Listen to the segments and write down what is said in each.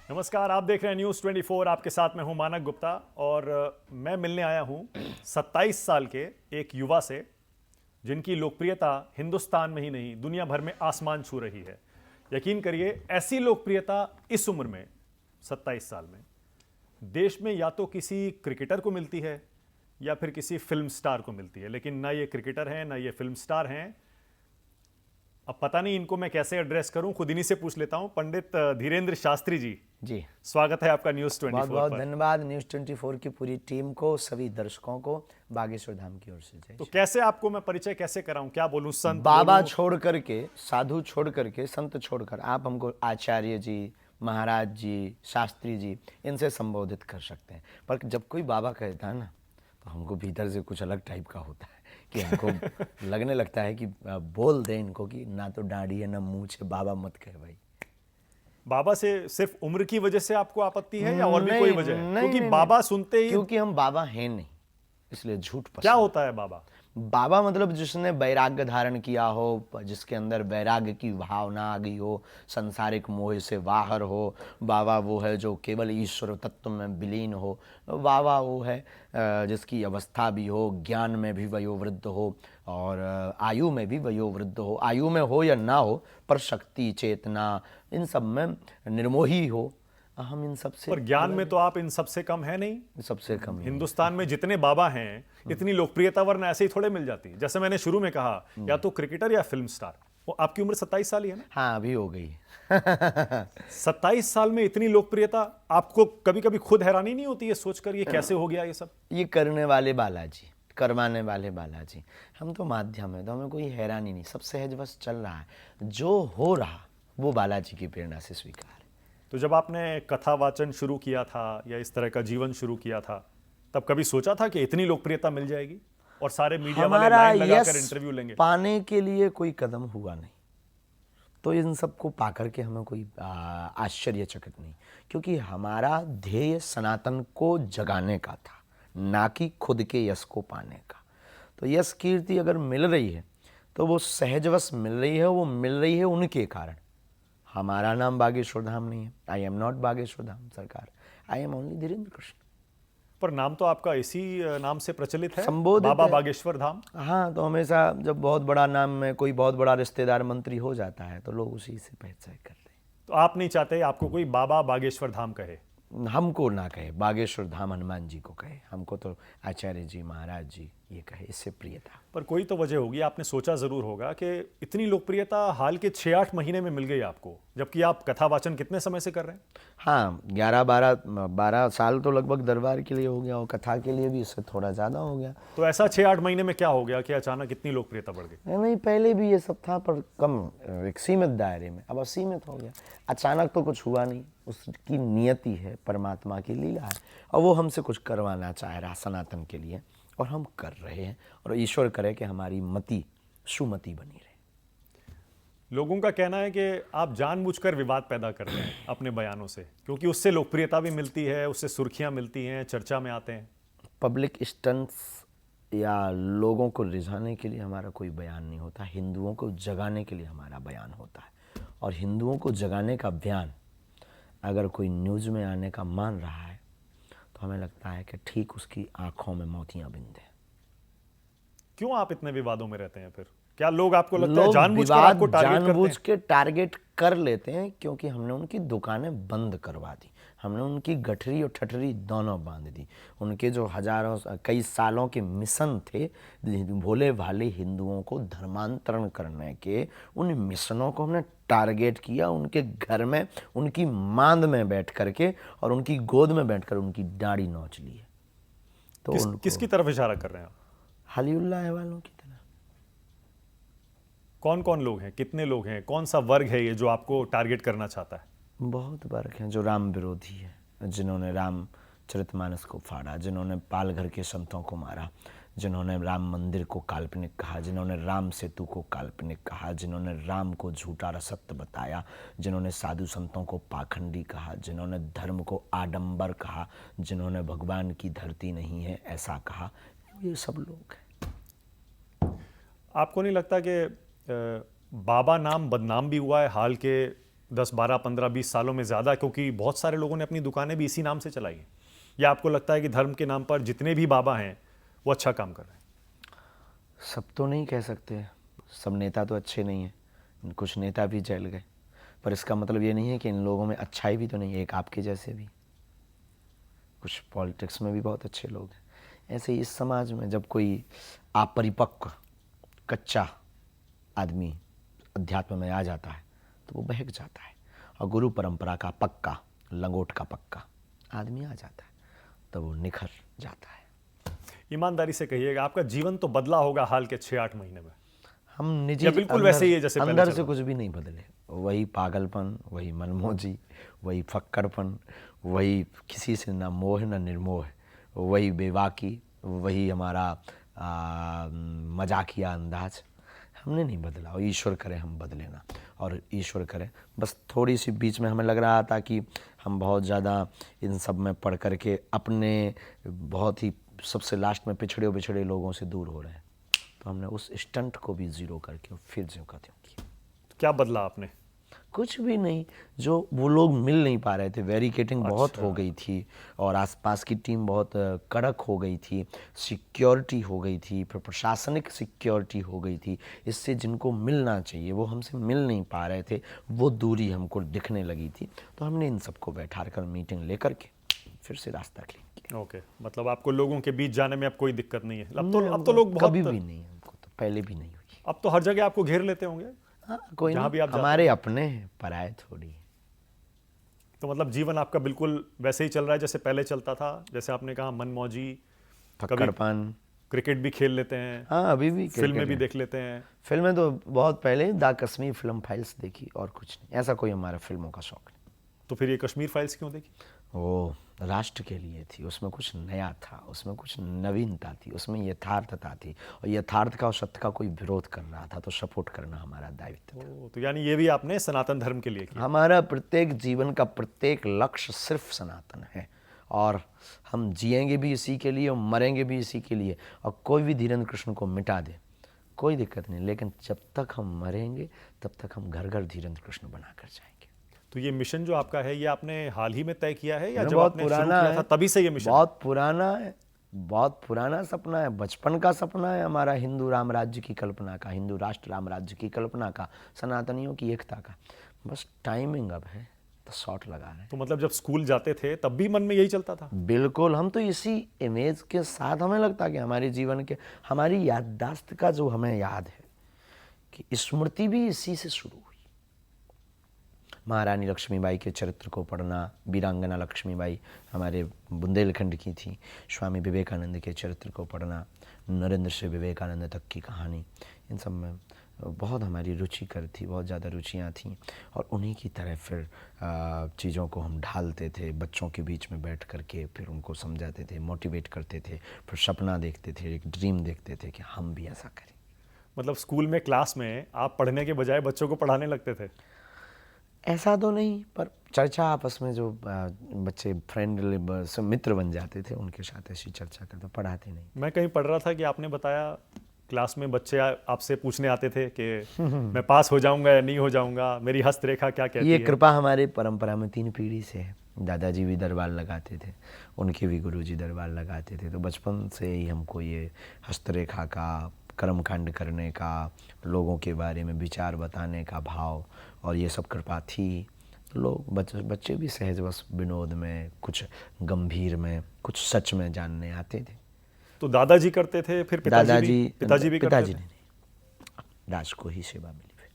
नमस्कार, आप देख रहे हैं न्यूज़ 24। आपके साथ मैं हूं मानक गुप्ता और मैं मिलने आया हूं 27 साल के एक युवा से जिनकी लोकप्रियता हिंदुस्तान में ही नहीं दुनिया भर में आसमान छू रही है। यकीन करिए, ऐसी लोकप्रियता इस उम्र में 27 साल में देश में या तो किसी क्रिकेटर को मिलती है या फिर किसी फिल्म स्टार को मिलती है, लेकिन ना ये क्रिकेटर हैं ना ये फिल्म स्टार हैं। अब पता नहीं इनको मैं कैसे एड्रेस करूं, खुद इन्हीं से पूछ लेता हूं। पंडित धीरेन्द्र शास्त्री जी, जी स्वागत है आपका न्यूज़ 24 बहुत बहुत पर। धन्यवाद न्यूज़ 24 की पूरी टीम को, सभी दर्शकों को बागेश्वर धाम की ओर से जय तो श्री। कैसे आपको मैं परिचय कैसे कराऊं, क्या बोलूं, संत बाबा बोलूं? छोड़ करके, साधु छोड़ करके, संत छोड़कर आप हमको आचार्य जी, महाराज जी, शास्त्री जी इनसे संबोधित कर सकते हैं। पर जब कोई बाबा कहता है ना, तो हमको भीतर से कुछ अलग टाइप का होता है कि हमको लगने लगता है कि बोल दे इनको कि ना तो दाढ़ी है ना मूंछ है, बाबा मत कहे भाई। बाबा से सिर्फ उम्र की वजह से आपको आपत्ति है या और भी कोई वजह है? नहीं, क्योंकि नहीं, बाबा नहीं। सुनते ही क्योंकि हम बाबा हैं नहीं, इसलिए झूठ क्या पसंद। होता है बाबा? बाबा मतलब जिसने वैराग्य धारण किया हो, जिसके अंदर वैराग्य की भावना आ गई हो, संसारिक मोह से बाहर हो। बाबा वो है जो केवल ईश्वर तत्व में विलीन हो। बाबा वो है जिसकी अवस्था भी हो, ज्ञान में भी वयोवृद्ध हो और आयु में भी वयोवृद्ध हो। आयु में हो या ना हो, पर शक्ति चेतना इन सब में निर्मोही हो। हम इन सब से पर ज्ञान में तो आप इन सबसे कम है नहीं। सबसे कम ही। हिंदुस्तान में जितने बाबा हैं, इतनी लोकप्रियता वरना ऐसे ही थोड़े मिल जाती। जैसे मैंने शुरू में कहा, या तो क्रिकेटर या फिल्म स्टार। वो आपकी उम्र 27 साल ही है ना? हाँ, अभी हो गई। 27 साल में इतनी लोकप्रियता, आपको कभी कभी खुद हैरानी नहीं होती है सोचकर ये कैसे हो गया ये सब? ये करने वाले बालाजी, करवाने वाले बालाजी। हम तो माध्यम है, तो हमें कोई हैरानी नहीं, सब सहज बस चल रहा है। जो हो रहा वो बालाजी की प्रेरणा से स्वीकार है। तो जब आपने कथा वाचन शुरू किया था या इस तरह का जीवन शुरू किया था, तब कभी सोचा था कि इतनी लोकप्रियता मिल जाएगी और सारे मीडिया वाले हमारा लाइन लगाकर यश इंटरव्यू लेंगे? पाने के लिए कोई कदम हुआ नहीं, तो इन सबको पाकर के हमें कोई आश्चर्यचकित नहीं, क्योंकि हमारा ध्येय सनातन को जगाने का था, ना कि खुद के यश को पाने का। तो यश कीर्ति अगर मिल रही है तो वो सहजवश मिल रही है, वो मिल रही है उनके कारण। हमारा नाम बागेश्वर धाम नहीं है। I am not Bageshwar Dham सरकार, I am only Dhirendra Krishna. पर नाम तो आपका इसी नाम से प्रचलित है, संबोधित बाबा है। बागेश्वर धाम। हाँ, तो हमेशा जब बहुत बड़ा नाम में कोई बहुत बड़ा रिश्तेदार मंत्री हो जाता है तो लोग उसी से पहचान करते हैं। तो आप नहीं चाहते आपको कोई बाबा बागेश्वर धाम कहे? हमको ना कहे, बागेश्वर धाम हनुमान जी को कहे, हमको तो आचार्य जी, महाराज जी ये कहे, इससे प्रिय था। पर कोई तो वजह होगी, आपने सोचा जरूर होगा कि इतनी लोकप्रियता हाल के 6-8 महीने में मिल गई आपको, जबकि आप कथा वाचन कितने समय से कर रहे हैं? हाँ, 11-12 साल तो लगभग दरबार के लिए हो गया और कथा के लिए भी इससे थोड़ा ज़्यादा हो गया। तो ऐसा 6-8 महीने में क्या हो गया कि अचानक इतनी लोकप्रियता बढ़ गई? नहीं, पहले भी ये सब था पर कम, एक सीमित दायरे में, अब असीमित हो गया। अचानक तो कुछ हुआ नहीं, उसकी नियति है, परमात्मा की लीला है और वो हमसे कुछ करवाना चाह रहा सनातन के लिए, और हम कर रहे हैं। और ईश्वर करे कि हमारी मति सुमति बनी रहे। लोगों का कहना है कि आप जानबूझकर विवाद पैदा करते हैं अपने बयानों से, क्योंकि उससे लोकप्रियता भी मिलती है, उससे सुर्खियां मिलती हैं, चर्चा में आते हैं। पब्लिक स्टंट्स या लोगों को रिझाने के लिए हमारा कोई बयान नहीं होता, हिंदुओं को जगाने के लिए हमारा बयान होता है। और हिंदुओं को जगाने का बयान अगर कोई न्यूज़ में आने का मान रहा है तो हमें लगता है कि ठीक उसकी आंखों में मोतियां बिंद है। क्यों आप इतने विवादों में रहते हैं फिर? क्या लोग, आपको लगता है, लोग जानबूझकर विवाद आपको टारगेट करते जानबूझ हैं? के टारगेट कर लेते हैं, क्योंकि हमने उनकी दुकानें बंद करवा दी, हमने उनकी गठरी और ठठरी दोनों बांध दी। उनके जो हजारों कई सालों के मिशन थे भोले भाले हिंदुओं को धर्मांतरण करने के, उन मिशनों को हमने टारगेट किया। उनके घर में, उनकी मांद में बैठ करके और उनकी गोद में बैठकर उनकी दाढ़ी नोच ली है। तो किसकी तरफ इशारा कर रहे हैं आप? हलीउल्लाह वालों की तरह। कौन कौन लोग हैं, कितने लोग हैं, कौन सा वर्ग है ये जो आपको टारगेट करना चाहता है? बहुत वर्ग हैं जो राम विरोधी है, जिन्होंने रामचरितमानस को फाड़ा, जिन्होंने पालघर के संतों को मारा, जिन्होंने राम मंदिर को काल्पनिक कहा, जिन्होंने राम सेतु को काल्पनिक कहा, जिन्होंने राम को झूठा और असत्य बताया, जिन्होंने साधु संतों को पाखंडी कहा, जिन्होंने धर्म को आडंबर कहा, जिन्होंने भगवान की धरती नहीं है ऐसा कहा, ये सब लोग हैं। आपको नहीं लगता कि बाबा नाम बदनाम भी हुआ है हाल के 10, 12, 15, 20 सालों में ज़्यादा, क्योंकि बहुत सारे लोगों ने अपनी दुकानें भी इसी नाम से चलाई हैं? या आपको लगता है कि धर्म के नाम पर जितने भी बाबा हैं वो अच्छा काम कर रहे हैं? सब तो नहीं कह सकते, सब नेता तो अच्छे नहीं हैं, कुछ नेता भी जल गए, पर इसका मतलब ये नहीं है कि इन लोगों में अच्छाई भी तो नहीं है, एक आपके जैसे भी कुछ पॉलिटिक्स में भी बहुत अच्छे लोग हैं। ऐसे ही इस समाज में जब कोई अपरिपक्व कच्चा आदमी अध्यात्म में आ जाता है तो वो बहक जाता है, और गुरु परंपरा का पक्का लंगोट का पक्का आदमी आ जाता है तो वो निखर जाता है। ईमानदारी से कहिएगा, आपका जीवन तो बदला होगा हाल के 6-8 महीने में? हम निजी या बिल्कुल वैसे ही है जैसे पहले अंदर चल से रहा कुछ भी नहीं बदले, वही पागलपन, वही मनमोजी, वही फक्कड़पन, वही किसी से ना मोह ना निर्मोह, वही बेबाकी, वही हमारा मजाकिया अंदाज, हमने नहीं बदला। और ईश्वर करे हम बदले ना, और ईश्वर करे बस थोड़ी सी बीच में हमें लग रहा था कि हम बहुत ज़्यादा इन सब में पढ़ करके अपने बहुत ही सबसे लास्ट में पिछड़े लोगों से दूर हो रहे हैं, तो हमने उस स्टंट को भी ज़ीरो करके फिर जो का त्यों किया। क्या बदला आपने? कुछ भी नहीं, जो वो लोग मिल नहीं पा रहे थे, बैरिकेडिंग बहुत हो गई थी और आसपास की टीम बहुत कड़क हो गई थी, सिक्योरिटी हो गई थी, फिर प्रशासनिक सिक्योरिटी हो गई थी, इससे जिनको मिलना चाहिए वो हमसे मिल नहीं पा रहे थे, वो दूरी हमको दिखने लगी थी, तो हमने इन सबको बैठा कर मीटिंग लेकर के फिर से रास्ता क्लीन किया। ओके, मतलब आपको लोगों के बीच जाने में अब कोई दिक्कत नहीं है? अब तो लोग बहुत, कभी भी नहीं, हमको तो पहले भी नहीं हुई। अब तो हर जगह आपको घेर लेते होंगे? हाँ, कोई जहाँ भी नहीं, आप जाते हमारे अपने हैं, पराये थोड़ी है। तो मतलब जीवन आपका बिल्कुल वैसे ही चल रहा है जैसे पहले चलता था? जैसे आपने कहा मनमौजी, कभी फक्कड़पन, क्रिकेट भी खेल लेते हैं, हाँ अभी भी फिल्में क्रिकेट भी है। देख लेते हैं? फिल्में तो बहुत पहले द कश्मीर फिल्म फाइल्स देखी और कुछ नहीं, ऐसा कोई हमारा फिल्मों का शौक नहीं। तो फिर ये कश्मीर फाइल्स क्यों देखी? वो राष्ट्र के लिए थी, उसमें कुछ नया था, उसमें कुछ नवीनता थी, उसमें यथार्थता थी, और यथार्थ का और सत्य का कोई विरोध कर रहा था तो सपोर्ट करना हमारा दायित्व था। तो यानी ये भी आपने सनातन धर्म के लिए किया? हमारा प्रत्येक जीवन का प्रत्येक लक्ष्य सिर्फ सनातन है, और हम जिएंगे भी इसी के लिए और मरेंगे भी इसी के लिए, और कोई भी धीरेन्द्र कृष्ण को मिटा दे कोई दिक्कत नहीं, लेकिन जब तक हम मरेंगे तब तक हम घर घर धीरेन्द्र कृष्ण बना कर जाएंगे। तो ये मिशन जो आपका है ये आपने हाल ही में तय किया है या जब बहुत आपने शुरू पुराना किया है, था तभी से ये मिशन? बहुत पुराना है, बहुत पुराना सपना है, बचपन का सपना है हमारा, हिंदू राम राज्य की कल्पना का, हिंदू राष्ट्र राम राज्य की कल्पना का, सनातनियों की एकता का। बस टाइमिंग अब है तो शॉट लगा रहे हैं। तो मतलब जब स्कूल जाते थे तब भी मन में यही चलता था? बिल्कुल, हम तो इसी इमेज के साथ, हमें लगता कि हमारे जीवन के, हमारी याददाश्त का जो हमें याद है कि स्मृति भी इसी से शुरू हुई। महारानी लक्ष्मीबाई के चरित्र को पढ़ना, वीरांगना लक्ष्मीबाई हमारे बुंदेलखंड की थी, स्वामी विवेकानंद के चरित्र को पढ़ना, नरेंद्र से विवेकानंद तक की कहानी, इन सब में बहुत हमारी रुचिकर थी, बहुत ज़्यादा रुचियाँ थीं, और उन्हीं की तरह फिर चीज़ों को हम ढालते थे बच्चों के बीच में बैठ कर के, फिर उनको समझाते थे, मोटिवेट करते थे, फिर सपना देखते थे, एक ड्रीम देखते थे कि हम भी ऐसा करें। मतलब स्कूल में क्लास में आप पढ़ने के बजाय बच्चों को पढ़ाने लगते थे? ऐसा तो नहीं, पर चर्चा आपस में जो बच्चे फ्रेंडली मित्र बन जाते थे उनके साथ ऐसी चर्चा करते, पढ़ाते नहीं। मैं कहीं पढ़ रहा था कि आपने बताया क्लास में बच्चे आपसे पूछने आते थे कि मैं पास हो जाऊंगा या नहीं हो जाऊंगा, मेरी हस्तरेखा क्या कहती ये है? कृपा हमारे परंपरा में 3 पीढ़ी से है। दादाजी भी दरबार लगाते थे, उनके भी गुरुजी दरबार लगाते थे, तो बचपन से ही हमको ये हस्तरेखा का, कर्मकांड करने का, लोगों के बारे में विचार बताने का भाव, और ये सब कृपा थी। तो लोग बच्चे भी सहज बस विनोद में, कुछ गंभीर में, कुछ सच में जानने आते थे। तो दादाजी करते थे, फिर पिताजी भी करते पिताजी थे? ने नहीं, दास को ही सेवा मिली।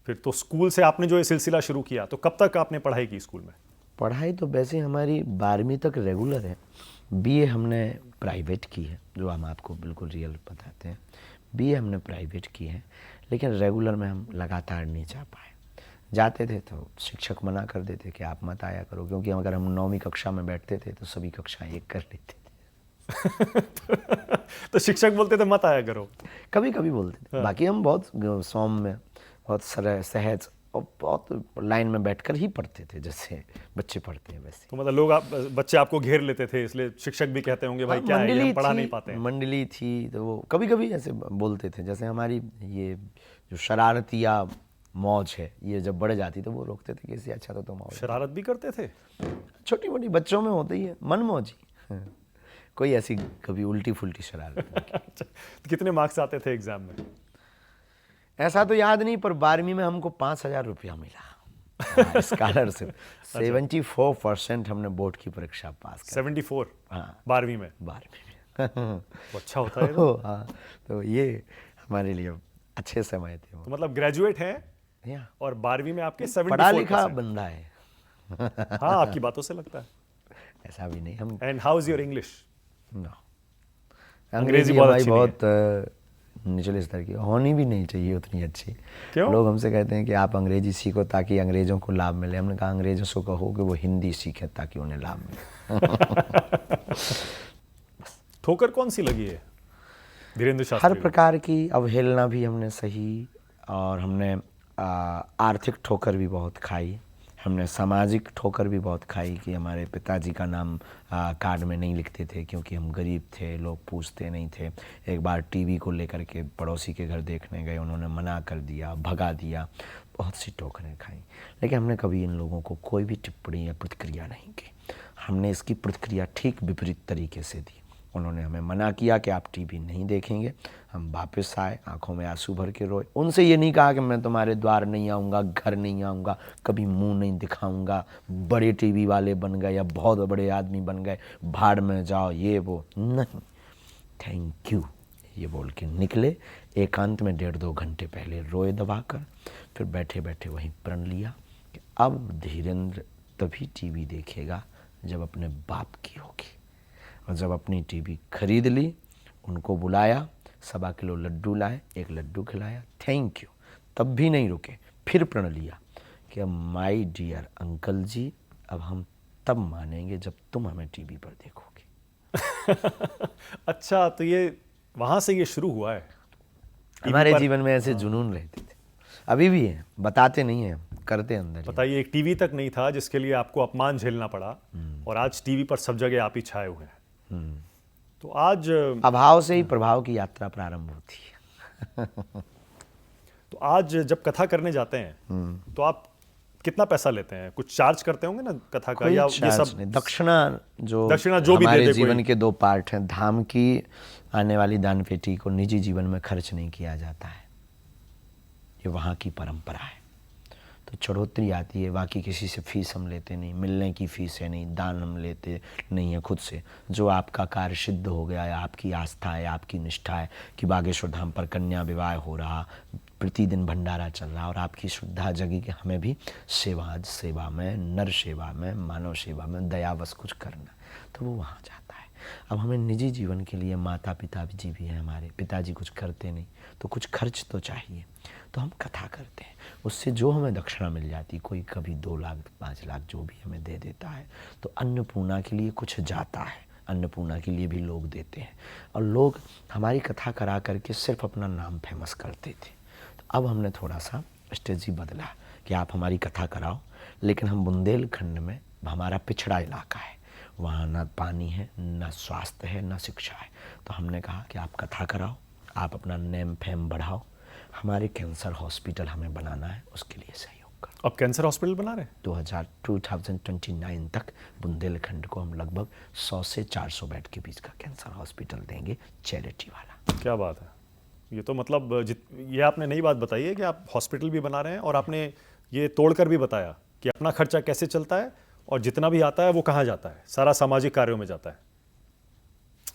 फिर तो स्कूल से आपने जो ये सिलसिला शुरू किया, तो कब तक आपने पढ़ाई की स्कूल में? पढ़ाई तो वैसे हमारी 12वीं तक रेगुलर है, बीए हमने प्राइवेट की है, जो हम आपको बिल्कुल रियल बताते हैं। बीए हमने प्राइवेट की है, लेकिन रेगुलर में हम लगातार नहीं जा पाए। जाते थे तो शिक्षक मना कर देते कि आप मत आया करो, क्योंकि अगर हम 9वीं कक्षा में बैठते थे तो सभी कक्षाएं एक कर लेते थे। तो शिक्षक बोलते थे मत आया करो? कभी कभी बोलते थे, बाकी हम बहुत सौम्य, बहुत सहज और बहुत लाइन में बैठकर ही पढ़ते थे, जैसे बच्चे पढ़ते हैं वैसे। तो मतलब बच्चे आपको घेर लेते थे, इसलिए शिक्षक भी कहते होंगे भाई क्या है ये, हम पढ़ा नहीं पाते हैं। मंडली थी तो वो कभी कभी ऐसे बोलते थे, जैसे हमारी ये जो शरारतिया मौज है। ये जब बढ़ जाती तो वो रोकते थे कि इससे अच्छा तो मौज है। शरारत भी करते थे? छोटी मोटी बच्चों में होती है, मन मौजी। कोई ऐसी कभी उल्टी फुल्टी शरारत नहीं। अच्छा, तो कितने मार्क्स आते थे एग्जाम में? ऐसा तो याद नहीं, पर 12वीं में हमको 5,000 रुपया मिला स्कॉलरशिप। 74% हमने बोर्ड की परीक्षा पास कर। 74? हाँ। 12वीं में? 12वीं में। तो अच्छा होता है तो। हाँ, तो ये हमारे लिए अच्छे समय थे वो। तो मतलब ग्रेजुएट हैं या और 12वीं में आपके 74%। पढ़ा लिखा बंदा है। हाँ, आपकी बातों से लगता है। ऐसा भी नहीं हम। And how is your English? No, अंग्रेजी अंग्रेजी बहुत हमारी अच्छी नहीं बहुत निचले स्तर की होनी भी नहीं चाहिए उतनी अच्छी। क्यों? लोग हमसे कहते हैं कि आप अंग्रेजी सीखो ताकि अंग्रेजों को लाभ मिले। हमने कहा अंग्रेजों से कहो कि वो हिंदी सीखे ताकि उन्हें लाभ मिले। ठोकर कौन सी लगी है धीरेन्द्र हर शास्त्री को? प्रकार की अवहेलना भी हमने सही, और हमने आर्थिक ठोकर भी बहुत खाई। हमने सामाजिक ठोकर भी बहुत खाई कि हमारे पिताजी का नाम कार्ड में नहीं लिखते थे क्योंकि हम गरीब थे, लोग पूछते नहीं थे। एक बार टीवी को लेकर के पड़ोसी के घर देखने गए, उन्होंने मना कर दिया, भगा दिया। बहुत सी ठोकरें खाई, लेकिन हमने कभी इन लोगों को कोई भी टिप्पणी या प्रतिक्रिया नहीं की। हमने इसकी प्रतिक्रिया ठीक विपरीत तरीके से दी। उन्होंने हमें मना किया कि आप टीवी नहीं देखेंगे। हम वापस आए, आंखों में आंसू भर के रोए। उनसे ये नहीं कहा कि मैं तुम्हारे द्वार नहीं आऊँगा, घर नहीं आऊँगा, कभी मुंह नहीं दिखाऊँगा, बड़े टीवी वाले बन गए या बहुत बड़े आदमी बन गए, भाड़ में जाओ, ये वो नहीं। थैंक यू ये बोल के निकले। एकांत में 1.5-2 घंटे पहले रोए दबाकर, फिर बैठे बैठे वहीं प्रण लिया कि अब धीरेन्द्र तभी टीवी देखेगा जब अपने बाप की होगी। और जब अपनी टीवी खरीद ली, उनको बुलाया, 1.25 किलो लड्डू लाए, 1 लड्डू खिलाया, थैंक यू। तब भी नहीं रुके, फिर प्रण लिया कि माय डियर अंकल जी, अब हम तब मानेंगे जब तुम हमें टीवी पर देखोगे। अच्छा, तो ये वहां से ये शुरू हुआ है? हमारे जीवन में ऐसे जुनून रहते थे, अभी भी है, बताते नहीं हैं, करते अंदर ही। बताइए, एक टीवी तक नहीं था जिसके लिए आपको अपमान झेलना पड़ा, और आज टीवी पर सब जगह आप ही छाए हुए हैं। तो आज अभाव से ही प्रभाव की यात्रा प्रारंभ होती है। तो आज जब कथा करने जाते हैं तो आप कितना पैसा लेते हैं? कुछ चार्ज करते होंगे ना कथा का, या ये सब नहीं, दक्षिणा जो भी हमारे दे दे जीवन कोई? के 2 पार्ट हैं। धाम की आने वाली दान पेटी को निजी जीवन में खर्च नहीं किया जाता है, ये वहाँ की परंपरा है। तो चढ़ोतरी आती है, बाकी किसी से फीस हम लेते नहीं, मिलने की फीस है नहीं, दान हम लेते नहीं है खुद से। जो आपका कार्य सिद्ध हो गया है, आपकी आस्था है, आपकी निष्ठा है कि बागेश्वर धाम पर कन्या विवाह हो रहा, प्रतिदिन भंडारा चल रहा, और आपकी श्रद्धा जगी कि हमें भी सेवा में, नर सेवा में, मानव सेवा में दयावश कुछ करना, तो वो वहाँ जाता है। अब हमें निजी जीवन के लिए माता पिता जी भी हैं हमारे, पिताजी कुछ करते नहीं, तो कुछ खर्च तो चाहिए, तो हम कथा करते हैं। उससे जो हमें दक्षिणा मिल जाती, कोई कभी 2 लाख 5 लाख जो भी हमें दे देता है, तो अन्नपूर्णा के लिए कुछ जाता है, अन्नपूर्णा के लिए भी लोग देते हैं। और लोग हमारी कथा करा करके सिर्फ अपना नाम फेमस करते थे। तो अब हमने थोड़ा सा स्ट्रेटजी बदला कि आप हमारी कथा कराओ, लेकिन हम बुंदेलखंड में, हमारा पिछड़ा इलाका है, वहाँ ना पानी है, ना स्वास्थ्य है, ना शिक्षा है। तो हमने कहा कि आप कथा कराओ, आप अपना नेम फेम बढ़ाओ, हमारे कैंसर हॉस्पिटल हमें बनाना है, उसके लिए सहयोग करो। अब कैंसर हॉस्पिटल बना रहे हैं? 2029 तक बुंदेलखंड को हम लगभग 100 से 400 बेड के बीच का कैंसर हॉस्पिटल देंगे, चैरिटी वाला। क्या बात है! ये तो मतलब ये आपने नई बात बताई है कि आप हॉस्पिटल भी बना रहे हैं, और आपने ये तोड़कर भी बताया कि अपना खर्चा कैसे चलता है, और जितना भी आता है वो कहाँ जाता है, सारा सामाजिक कार्यों में जाता है।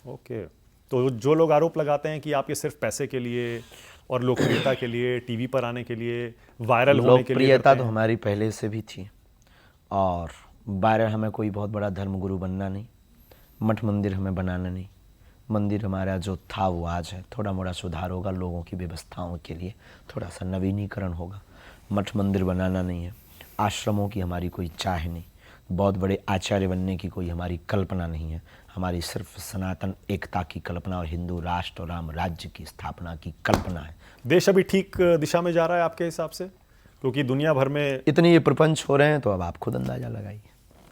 ओके, तो जो लोग आरोप लगाते हैं कि आप ये सिर्फ पैसे के लिए और लोकप्रियता के लिए, टीवी पर आने के लिए, वायरल होने के लिए लोकप्रियता करते तो हैं। हमारी पहले से भी थी, और वायरल, हमें कोई बहुत बड़ा धर्मगुरु बनना नहीं, मठ मंदिर हमें बनाना नहीं। मंदिर हमारा जो था वो आज है, थोड़ा मोड़ा सुधार होगा, लोगों की व्यवस्थाओं के लिए थोड़ा सा नवीनीकरण होगा। मठ मंदिर बनाना नहीं है, आश्रमों की हमारी कोई चाह नहीं, बहुत बड़े आचार्य बनने की कोई हमारी कल्पना नहीं है। हमारी सिर्फ सनातन एकता की कल्पना और हिंदू राष्ट्र और राम राज्य की स्थापना की कल्पना है। देश अभी ठीक दिशा में जा रहा है आपके हिसाब से? क्योंकि दुनिया भर में इतने ये प्रपंच हो रहे हैं, तो अब आप खुद अंदाजा लगाइए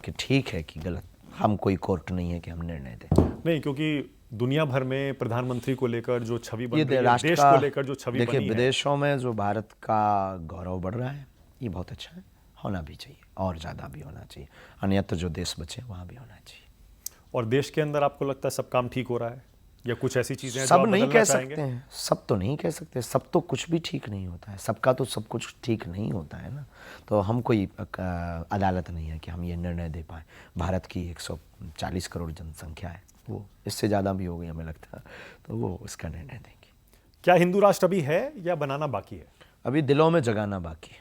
कि ठीक है कि गलत। हम कोई कोर्ट नहीं है कि हम निर्णय दें। नहीं, क्योंकि दुनिया भर में प्रधानमंत्री को लेकर जो छवि बन ये रही है, राष्ट्र देश का को लेकर जो छवि देखिए, बनी है, विदेशों में जो भारत का गौरव बढ़ रहा है, ये बहुत अच्छा है, होना भी चाहिए और ज़्यादा भी होना चाहिए। अन्यत्र जो देश बचे वहाँ भी होना चाहिए। और देश के अंदर आपको लगता है सब काम ठीक हो रहा है, या कुछ ऐसी चीजें हैं जो सब आप नहीं बदलना कह चाहेंगे? सकते हैं, सब तो नहीं कह सकते, सब तो कुछ भी ठीक नहीं होता है, सबका तो सब कुछ ठीक नहीं होता है ना। तो हम कोई अदालत नहीं है कि हम ये निर्णय दे पाएँ। भारत की 140 करोड़ जनसंख्या है, वो इससे ज़्यादा भी हो गई हमें लगता है, तो वो इसका निर्णय देंगे। क्या हिंदू राष्ट्र अभी है या बनाना बाकी है? अभी दिलों में जगाना बाकी है।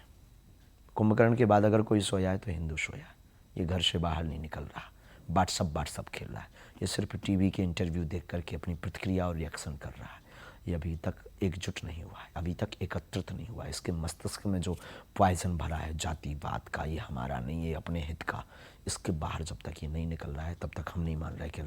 कुंभकर्ण के बाद अगर कोई सोया है तो हिंदू सोया है। ये घर से बाहर नहीं निकल रहा, व्हाट्सअप खेल रहा है, ये सिर्फ टीवी के इंटरव्यू देख करके अपनी प्रतिक्रिया और रिएक्शन कर रहा है। ये अभी तक एकजुट नहीं हुआ है, अभी तक एकत्रित नहीं हुआ है। इसके मस्तिष्क में जो पॉइजन भरा है जातिवाद का, ये हमारा नहीं, ये अपने हित का, इसके बाहर जब तक ये नहीं निकल रहा है तब तक हम नहीं मान रहे कि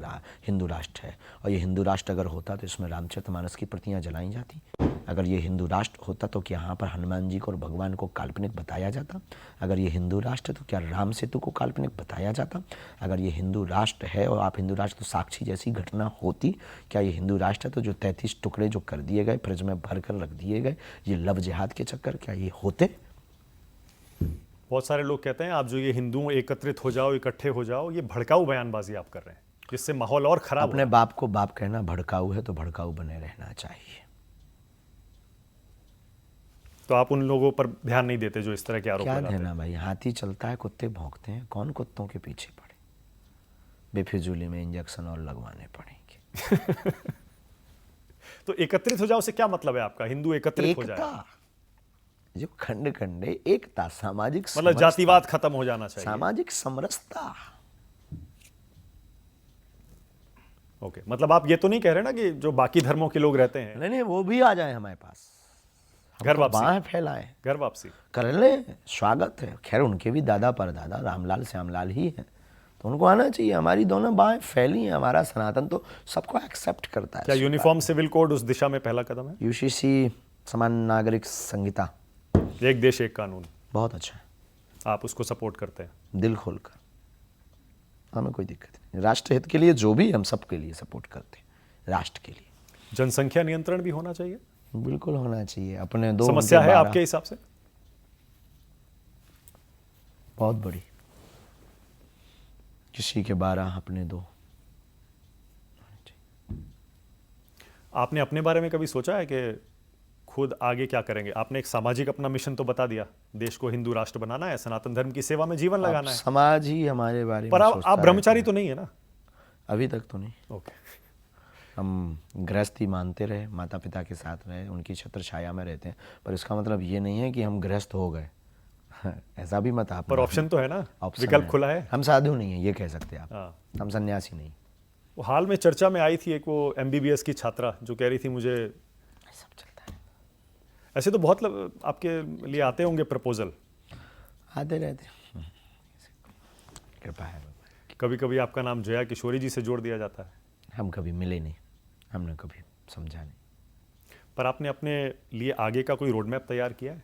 हिंदू राष्ट्र है। और ये हिंदू राष्ट्र अगर होता तो इसमें रामचरितमानस की प्रतियां जलाई जाती। अगर ये हिंदू राष्ट्र होता तो क्या यहाँ पर हनुमान जी को और भगवान को काल्पनिक बताया जाता? अगर ये हिंदू राष्ट्र तो क्या राम सेतु को काल्पनिक बताया जाता? अगर ये हिंदू राष्ट्र है और आप हिंदू राष्ट्र तो साक्षी जैसी घटना होती, क्या ये हिंदू राष्ट्र है तो जो 33 टुकड़े जो कर दिए गए, फ्रिज में भर कर रख दिए गए, ये लव जिहाद के चक्कर, क्या ये होते? बहुत सारे लोग कहते हैं आप जो ये हिंदू एकत्रित हो जाओ, इकट्ठे हो जाओ, ये भड़काऊ बयानबाजी आप कर रहे हैं, जिससे माहौल और खराब अपने बाप को बाप कहना भड़काऊ है तो भड़काऊ बने रहना चाहिए। तो आप उन लोगों पर ध्यान नहीं देते जो इस तरह के आरोप क्या लगाते हैं? देना भाई, हाथी चलता है कुत्ते भौंकते हैं, कौन कुत्तों के पीछे पड़े? बेफिजूली में इंजेक्शन और लगवाने पड़ेंगे। तो एकत्रित हो जाओ से क्या मतलब है आपका? हिंदू एकत्रित हो जाए एकता, जो खंड खंडे एकता, सामाजिक मतलब समरसता, जातिवाद खत्म हो जाना चाहिए। सामाजिक समरसता। ओके, मतलब आप ये तो नहीं कह रहे ना कि जो बाकी धर्मों के लोग रहते हैं, नहीं, वो भी आ जाए हमारे पास, घर वापसी, बाहें फैलाएं, घर वापसी कर ले, स्वागत है। खैर उनके भी दादा परदादा रामलाल श्यामलाल ही हैं, तो उनको आना चाहिए। हमारी दोनों बाहें फैली हैं, हमारा सनातन तो सबको एक्सेप्ट करता है। क्या यूनिफॉर्म सिविल कोड उस दिशा में पहला कदम है? यूसीसी समान नागरिक संहिता एक देश एक कानून, बहुत अच्छा है, आप उसको सपोर्ट करते हैं? दिल खोलकर, हमें कोई दिक्कत नहीं। राष्ट्र हित के लिए जो भी हम सबके लिए सपोर्ट करते हैं, राष्ट्र के लिए। जनसंख्या नियंत्रण भी होना चाहिए? बिल्कुल होना चाहिए। अपने दो समस्या उनके है 12 आपके हिसाब से? बहुत बड़ी, किसी के 12 अपने 2। आपने अपने बारे में कभी सोचा है कि खुद आगे क्या करेंगे? आपने एक सामाजिक अपना मिशन तो बता दिया, देश को हिंदू राष्ट्र बनाना है, सनातन धर्म की सेवा में जीवन लगाना है, समाज ही हमारे बारे पर में आप सोचता ब्रह्मचारी रहता तो नहीं है ना? है। अभी तक तो नहीं। ओके, हम गृहस्थी मानते रहे, माता पिता के साथ रहे, उनकी छत्र छाया में रहते हैं, पर इसका मतलब ये नहीं है कि हम गृहस्थ हो गए। ऐसा भी मत आप, पर ऑप्शन तो है ना, ऑप्शन विकल्प है। खुला है। हम साधु नहीं है, ये कह सकते हैं आप। हाँ। हम सन्यासी नहीं। वो हाल में चर्चा में आई थी एक वो MBBS की छात्रा जो कह रही थी मुझे, सब चलता है, ऐसे तो बहुत आपके लिए आते होंगे प्रपोजल, आते रहते हैं। कृपा है। कभी कभी आपका नाम जया किशोरी जी से जोड़ दिया जाता है, हम कभी मिले नहीं, हमने कभी समझा नहीं। पर आपने अपने लिए आगे का कोई रोड मैप तैयार किया है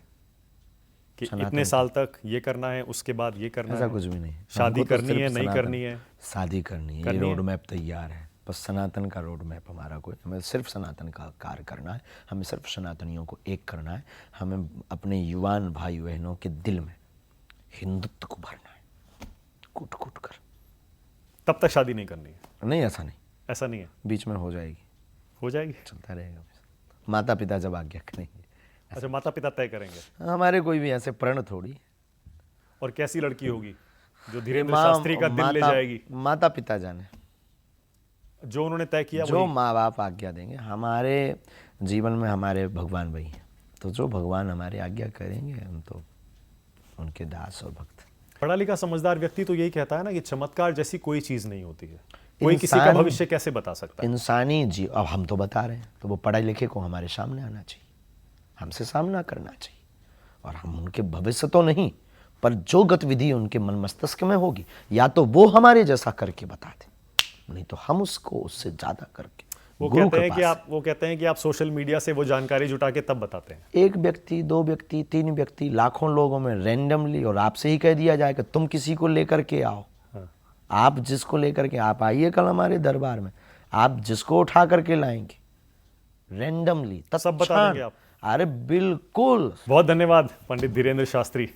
कि सनातन इतने साल तक ये करना है, उसके बाद ये करना ऐसा है, कुछ भी नहीं। शादी हमको तो करनी है, सिर्फ नहीं सनातन- करनी है? शादी करनी है, ये करनी है। रोड मैप तैयार है। बस सनातन का रोड मैप हमारा कोई, हमें सिर्फ सनातन का कार्य करना है, हमें सिर्फ सनातनियों को एक करना है, हमें अपने युवान भाई बहनों के दिल में हिंदुत्व को भरना है, कूट कूट कर। तब तक शादी नहीं करनी है? नहीं, ऐसा नहीं, ऐसा नहीं है? बीच में हो जाएगी, हो जाएगी? चलता रहेगा, माता पिता जब आज्ञा करेंगे। अच्छा, माता पिता तय करेंगे? हमारे कोई भी ऐसे प्रण थोड़ी। और कैसी लड़की होगी जो धीरेन्द्र शास्त्री का दिल ले जाएगी? माता पिता जाने, जो उन्होंने तय किया जो वही? माँ बाप आज्ञा देंगे। हमारे जीवन में हमारे भगवान वही हैं, तो जो भगवान हमारे आज्ञा करेंगे हम तो उनके दास और भक्त। पढ़ा लिखा समझदार व्यक्ति तो यही कहता है ना कि चमत्कार जैसी कोई चीज नहीं होती है, कोई किसी का भविष्य कैसे बता सकता है? इंसानी जीव, अब हम तो बता रहे हैं, तो वो पढ़े लिखे को हमारे सामने आना चाहिए, हमसे सामना करना चाहिए, और हम उनके भविष्य तो नहीं, पर जो गतिविधि उनके मन मस्तिष्क में होगी, या तो वो हमारे जैसा करके बता दे, नहीं तो हम उसको उससे ज्यादा करके वो गुरु कहते के हैं कि पास। वो कहते हैं कि आप सोशल मीडिया से वो जानकारी जुटा के तब बताते हैं। एक व्यक्ति, 2 व्यक्ति, 3 व्यक्ति, लाखों लोगों में रैंडमली, और आपसे ही कह दिया जाए कि तुम किसी को लेकर के आओ, हाँ। आप जिसको लेकर के आप आइए कल हमारे दरबार में, आप जिसको उठा करके लाएंगे रेंडमली सब बता देंगे आप। अरे बिल्कुल। बहुत धन्यवाद पंडित धीरेन्द्र शास्त्री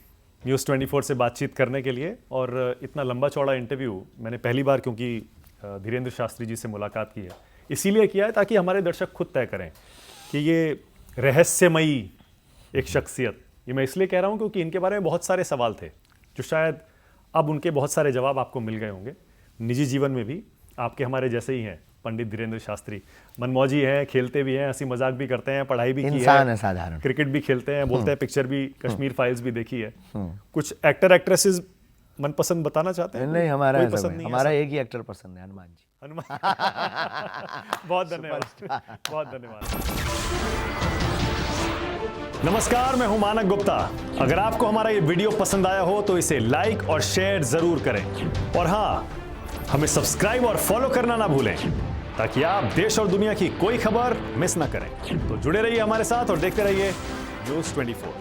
न्यूज़ 24 से बातचीत करने के लिए। और इतना लंबा चौड़ा इंटरव्यू मैंने पहली बार, क्योंकि धीरेन्द्र शास्त्री जी से मुलाकात की है, इसीलिए किया है ताकि हमारे दर्शक खुद तय करें कि ये रहस्यमयी एक शख्सियत, ये मैं इसलिए कह रहा हूँ क्योंकि इनके बारे में बहुत सारे सवाल थे जो शायद अब उनके बहुत सारे जवाब आपको मिल गए होंगे। निजी जीवन में भी आपके हमारे जैसे ही हैं पंडित धीरेन्द्र शास्त्री, मनमौजी हैं, खेलते भी हैं, हंसी मजाक भी करते हैं, पढ़ाई भी की इंसान है साधारण, क्रिकेट भी खेलते हैं, बोलते हैं पिक्चर भी, कश्मीर फाइल्स भी देखी है। कुछ एक्टर एक्ट्रेसेस मनपसंद बताना चाहते हैं? नहीं हमारा कोई ऐसा पसंद नहीं, नहीं है हमारा एक ही एक्टर पसंद है, हनुमान जी। हनुमान बहुत धन्यवाद, बहुत धन्यवाद। नमस्कार, मैं हूं मानक गुप्ता। अगर आपको हमारा ये वीडियो पसंद आया हो तो इसे लाइक और शेयर जरूर करें, और हाँ, हमें सब्सक्राइब और फॉलो करना ना भूलें ताकि आप देश और दुनिया की कोई खबर मिस ना करें। तो जुड़े रहिए हमारे साथ और देखते रहिए न्यूज़ 24।